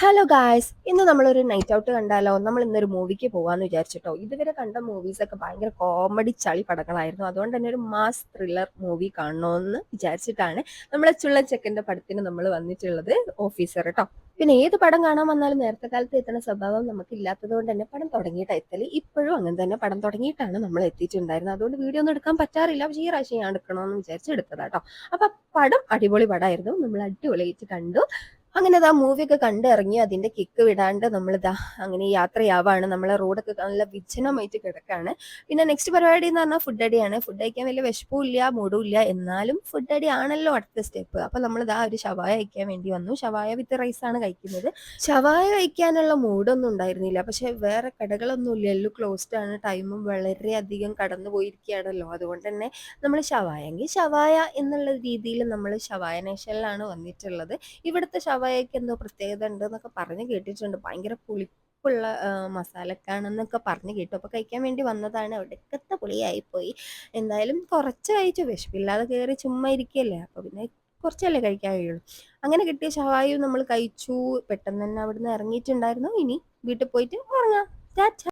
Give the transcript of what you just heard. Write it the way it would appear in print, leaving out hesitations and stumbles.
Hello guys, ഇന്ന് നമ്മളൊരു night out കണ്ടാലോ? നമ്മൾ ഇന്നൊരു മൂവിക്ക് പോകാമെന്ന് വിചാരിച്ചിട്ടോ. ഇതുവരെ കണ്ട മൂവീസൊക്കെ ഭയങ്കര കോമഡി ചളി പടങ്ങളായിരുന്നു. അതുകൊണ്ട് തന്നെ ഒരു മാസ് ത്രില്ലർ മൂവി കാണണമെന്ന് വിചാരിച്ചിട്ടാണ് നമ്മളെ ചുള്ളൻ ചെക്കൻ്റെ പടത്തിന് നമ്മൾ വന്നിട്ടുള്ളത്. ഓഫീസർ കേട്ടോ. പിന്നെ ഏത് പടം കാണാൻ വന്നാലും നേരത്തെ കാലത്ത് എത്തുന്ന സ്വഭാവം നമുക്കില്ലാത്തത് കൊണ്ട് തന്നെ പടം തുടങ്ങിയിട്ട് എത്തല് ഇപ്പോഴും അങ്ങനെ തന്നെ. പടം തുടങ്ങിയിട്ടാണ് നമ്മൾ എത്തിയിട്ടുണ്ടായിരുന്നത്. അതുകൊണ്ട് വീഡിയോ ഒന്നും എടുക്കാൻ പറ്റാറില്ല. പക്ഷേ ഈ പ്രാവശ്യം ഞാൻ എടുക്കണമെന്ന് വിചാരിച്ച് എടുത്തതാട്ടോ. അപ്പം പടം അടിപൊളി പടമായിരുന്നു. നമ്മൾ അടിപൊളിയായിട്ട് കണ്ടു. അങ്ങനെ ഇതാ മൂവിയൊക്കെ കണ്ടിറങ്ങി. അതിന്റെ കിക്ക് വിടാണ്ട് നമ്മളിതാ അങ്ങനെ യാത്രയാവാണ്. നമ്മളെ റോഡൊക്കെ നല്ല വിജനമായിട്ട് കിടക്കാണ്. പിന്നെ നെക്സ്റ്റ് പരിപാടി എന്ന് പറഞ്ഞാൽ ഫുഡ് അടിയാണ്. ഫുഡ് കഴിക്കാൻ വലിയ വിശപ്പും ഇല്ല, മൂടും ഇല്ല. എന്നാലും ഫുഡ് അടി ആണല്ലോ അടുത്ത സ്റ്റെപ്പ്. അപ്പൊ നമ്മളിതാ ഒരു ഷവായ കഴിക്കാൻ വേണ്ടി വന്നു. ഷവായ വിത്ത് റൈസാണ് കഴിക്കുന്നത്. ഷവായ കഴിക്കാനുള്ള മൂഡൊന്നും ഉണ്ടായിരുന്നില്ല. പക്ഷെ വേറെ കടകളൊന്നും ഇല്ല, എല്ലാം ക്ലോസ്ഡ് ആണ്. ടൈമും വളരെയധികം കടന്നു പോയിരിക്കുകയാണല്ലോ. അതുകൊണ്ട് തന്നെ നമ്മൾ ഷവായ എങ്കിൽ ഷവായ എന്നുള്ള രീതിയിൽ നമ്മൾ ഷവായ നേഷനിലാണ് വന്നിട്ടുള്ളത്. ഇവിടുത്തെ ഷവായക്ക് എന്തോ പ്രത്യേകത ഉണ്ട് എന്നൊക്കെ പറഞ്ഞ് കേട്ടിട്ടുണ്ട്. ഭയങ്കര പുളിപ്പുള്ള മസാലക്കാണെന്നൊക്കെ പറഞ്ഞ് കേട്ടു. അപ്പോൾ കഴിക്കാൻ വേണ്ടി വന്നതാണ്. ഒടുക്കത്തെ പുളിയായിപ്പോയി. എന്തായാലും കുറച്ച് കഴിച്ചു. വിശപ്പില്ലാതെ കയറി ചുമ്മാ ഇരിക്കുകയല്ലേ, അപ്പോൾ പിന്നെ കുറച്ചല്ലേ കഴിക്കാൻ കഴിയുള്ളൂ. അങ്ങനെ കിട്ടിയ ഷവായും നമ്മൾ കഴിച്ചു. പെട്ടെന്ന് തന്നെ അവിടുന്ന് ഇറങ്ങിയിട്ടുണ്ടായിരുന്നു. ഇനി വീട്ടിൽ പോയിട്ട് ഉറങ്ങാം. ടാറ്റാ.